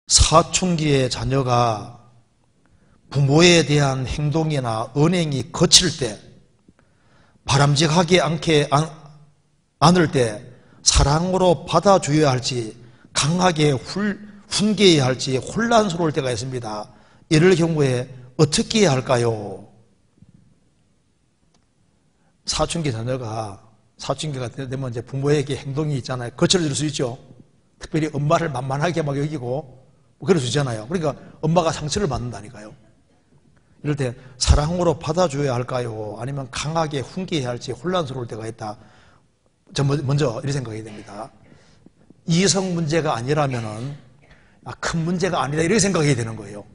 사춘기의 자녀가 부모에 대한 행동이나 언행이 거칠 때, 바람직하게 않을 때 사랑으로 받아줘야 할지 강하게 훈계해야 할지 혼란스러울 때가 있습니다. 이럴 경우에 어떻게 해야 할까요? 사춘기가 되면 이제 부모에게 행동이 있잖아요. 거칠어질 수 있죠. 특별히 엄마를 만만하게 막 여기고 그럴 수 있잖아요. 그러니까 엄마가 상처를 받는다니까요. 이럴 때 사랑으로 받아줘야 할까요? 아니면 강하게 훈계해야 할지 혼란스러울 때가 있다. 저 먼저 이렇게 생각해야 됩니다. 이성 문제가 아니라면은 큰 문제가 아니다 이렇게 생각해야 되는 거예요.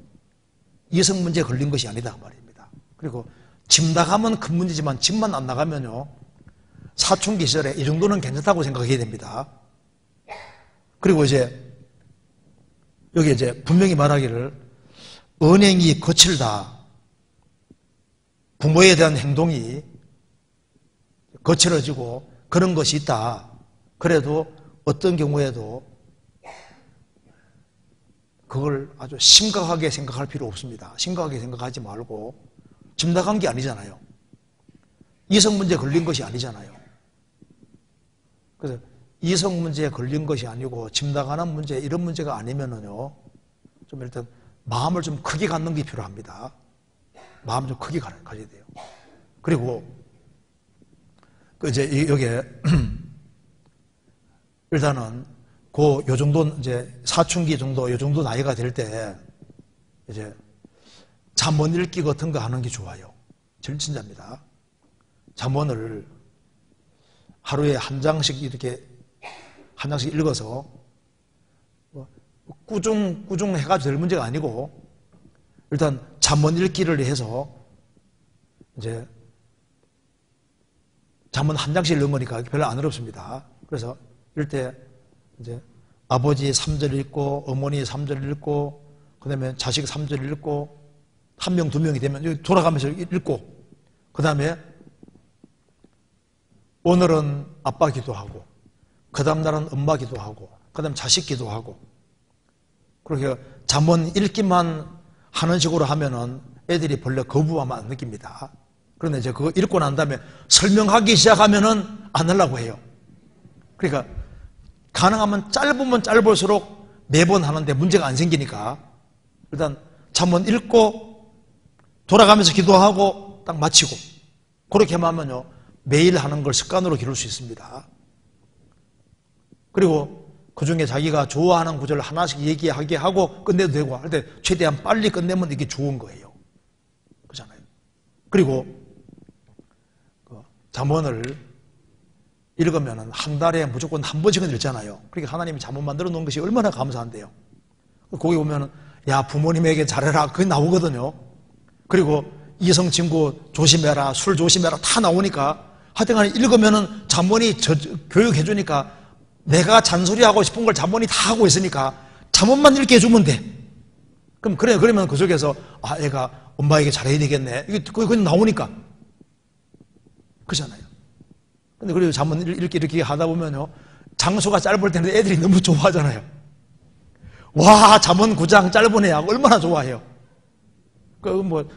이성 문제에 걸린 것이 아니다 말입니다. 그리고 집 나가면 큰 문제지만 집만 안 나가면요, 사춘기 시절에 이 정도는 괜찮다고 생각해야 됩니다. 그리고 여기 분명히 말하기를 언행이 거칠다, 부모에 대한 행동이 거칠어지고 그런 것이 있다. 그래도 어떤 경우에도 그걸 아주 심각하게 생각할 필요 없습니다. 심각하게 생각하지 말고, 집 나간 게 아니잖아요. 이성 문제에 걸린 것이 아니잖아요. 그래서 이성 문제에 걸린 것이 아니고 집 나가는 문제, 이런 문제가 아니면은요, 좀 일단 마음을 좀 크게 갖는 게 필요합니다. 마음 좀 크게 가져야 돼요. 그리고 여기에 일단은 요 정도 사춘기 정도, 요 정도 나이가 될 때 잠언 읽기 같은 거 하는 게 좋아요. 진짜입니다. 잠언을 하루에 한 장씩 읽어서 꾸중 해가지고 될 문제가 아니고, 일단 잠언 읽기를 해서 잠언 한 장씩 읽는 거니까 별로 안 어렵습니다. 그래서 이럴 때 아버지 3절 읽고, 어머니 3절 읽고, 그 다음에 자식 3절 읽고, 한 명, 두 명이 되면 돌아가면서 읽고, 그 다음에 오늘은 아빠 기도하고, 그 다음 날은 엄마 기도하고, 그 다음 자식 기도하고, 그렇게 잠언 읽기만 하는 식으로 하면은 애들이 별로 거부감 안 느낍니다. 그런데 그거 읽고 난 다음에 설명하기 시작하면은 안 하려고 해요. 그러니까 가능하면 짧으면 짧을수록 매번 하는데 문제가 안 생기니까 일단 잠언 읽고 돌아가면서 기도하고 딱 마치고, 그렇게 하면요 매일 하는 걸 습관으로 기를 수 있습니다. 그리고 그 중에 자기가 좋아하는 구절을 하나씩 얘기하게 하고 끝내도 되고 할 때 최대한 빨리 끝내면 이게 좋은 거예요. 그렇잖아요. 그리고 잠언을 읽으면 한 달에 무조건 한 번씩은 읽잖아요. 그러니까 하나님이 잠언 만들어 놓은 것이 얼마나 감사한데요. 거기 보면 야 부모님에게 잘해라 그게 나오거든요. 그리고 이성 친구 조심해라, 술 조심해라 다 나오니까 하여튼간에 읽으면 잠언이 교육해 주니까 내가 잔소리하고 싶은 걸 잠언이 다 하고 있으니까 잠언만 읽게 해주면 돼. 그러면 그 속에서 애가 엄마에게 잘해야 되겠네. 이게 그건 나오니까. 그렇잖아요. 근데 그리고 잠언 읽기 이렇게 하다 보면요, 장소가 짧을 때는 애들이 너무 좋아하잖아요. 와, 잠언 9장 짧은 애야. 얼마나 좋아해요.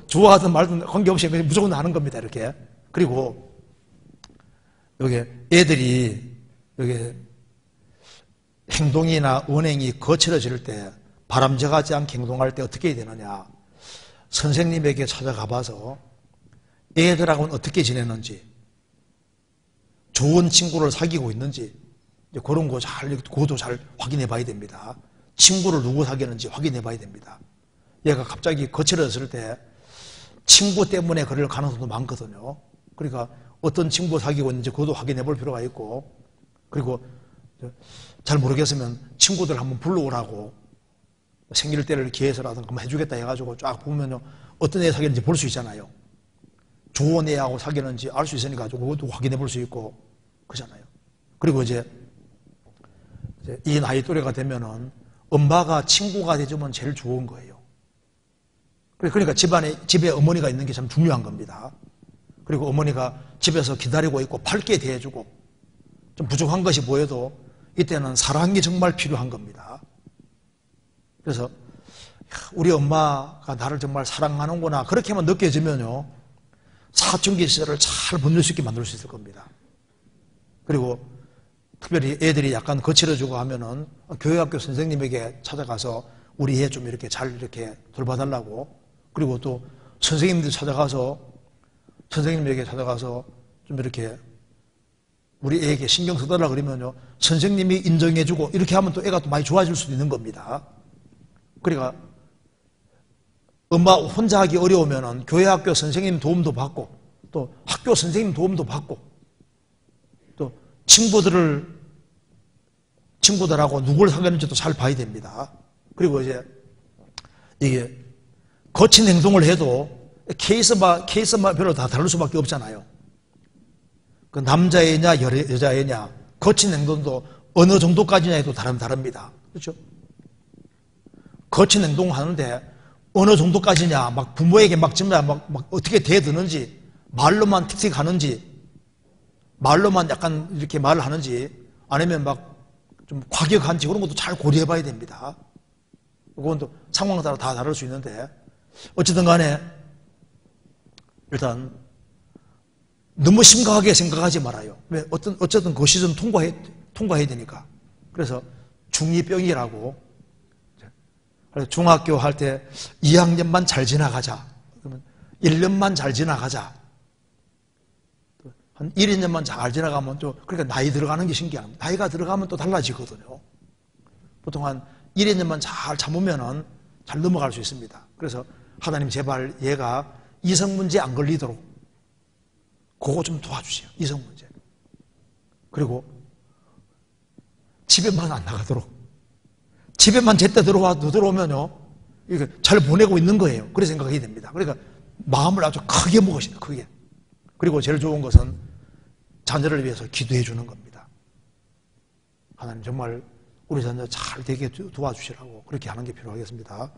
좋아하든 말든 관계없이 무조건 하는 겁니다. 이렇게. 그리고 여기 애들이 행동이나 언행이 거칠어질 때, 바람직하지 않게 행동할 때 어떻게 해야 되느냐. 선생님에게 찾아가 봐서 애들하고는 어떻게 지내는지, 좋은 친구를 사귀고 있는지, 그런 거 그것도 잘 확인해 봐야 됩니다. 친구를 누구 사귀는지 확인해 봐야 됩니다. 얘가 갑자기 거칠어졌을 때 친구 때문에 그럴 가능성도 많거든요. 그러니까 어떤 친구 사귀고 있는지 그것도 확인해 볼 필요가 있고, 그리고 잘 모르겠으면 친구들 한번 불러오라고 생일 때를 기해서라든가 한번 해주겠다 해가지고 쫙 보면요 어떤 애 사귀는지 볼 수 있잖아요. 좋은 애하고 사귀는지 알 수 있으니까 그것도 확인해 볼 수 있고 그렇잖아요. 그리고 이 나이 또래가 되면은 엄마가 친구가 돼주면 제일 좋은 거예요. 그러니까 집에 어머니가 있는 게 참 중요한 겁니다. 그리고 어머니가 집에서 기다리고 있고 밝게 대해주고, 좀 부족한 것이 보여도 이때는 사랑이 정말 필요한 겁니다. 그래서 우리 엄마가 나를 정말 사랑하는구나 그렇게만 느껴지면요 사춘기 시절을 잘 견딜 수 있게 만들 수 있을 겁니다. 그리고 특별히 애들이 약간 거칠어지고 하면은 교회학교 선생님에게 찾아가서 우리 애 좀 이렇게 잘 이렇게 돌봐달라고, 그리고 또 선생님들 찾아가서 선생님에게 찾아가서 좀 이렇게 우리 애에게 신경 써달라 그러면요 선생님이 인정해주고 이렇게 하면 또 애가 또 많이 좋아질 수도 있는 겁니다. 그러니까 엄마 혼자 하기 어려우면은 교회 학교 선생님 도움도 받고 또 학교 선생님 도움도 받고 또 친구들하고 누구를 사귀는지도 잘 봐야 됩니다. 그리고 이제 이게 거친 행동을 해도 케이스마별로 다 다를 수밖에 없잖아요. 그 남자애냐 여자애냐 거친 행동도 어느 정도까지냐에도 다릅니다. 그렇죠? 거친 행동하는데 어느 정도까지냐, 막 부모에게 막 정말 막 어떻게 대드는지, 말로만 틱틱 하는지, 말로만 약간 이렇게 말을 하는지, 아니면 막 좀 과격한지 그런 것도 잘 고려해 봐야 됩니다. 그건 또 상황에 따라 다 다를 수 있는데, 어쨌든 간에 일단 너무 심각하게 생각하지 말아요. 왜? 어쨌든 그 시즌 통과해야 되니까. 그래서 중2병이라고. 그래서 중학교 할 때 2학년만 잘 지나가자. 그러면 1년만 잘 지나가자. 한 1, 2년만 잘 지나가면 또, 그러니까 나이 들어가는 게 신기합니다. 나이가 들어가면 또 달라지거든요. 보통 한 1, 2년만 잘 참으면은 잘 넘어갈 수 있습니다. 그래서 하나님 제발 얘가 이성 문제 안 걸리도록 그거 좀 도와주세요. 이성 문제. 그리고 집에만 안 나가도록. 집에만 제때 들어오면요, 이게 잘 보내고 있는 거예요. 그렇게 생각해야 됩니다. 그러니까 마음을 아주 크게 먹으시다, 크게. 그리고 제일 좋은 것은 자녀를 위해서 기도해 주는 겁니다. 하나님 정말 우리 자녀 잘 되게 도와주시라고 그렇게 하는 게 필요하겠습니다.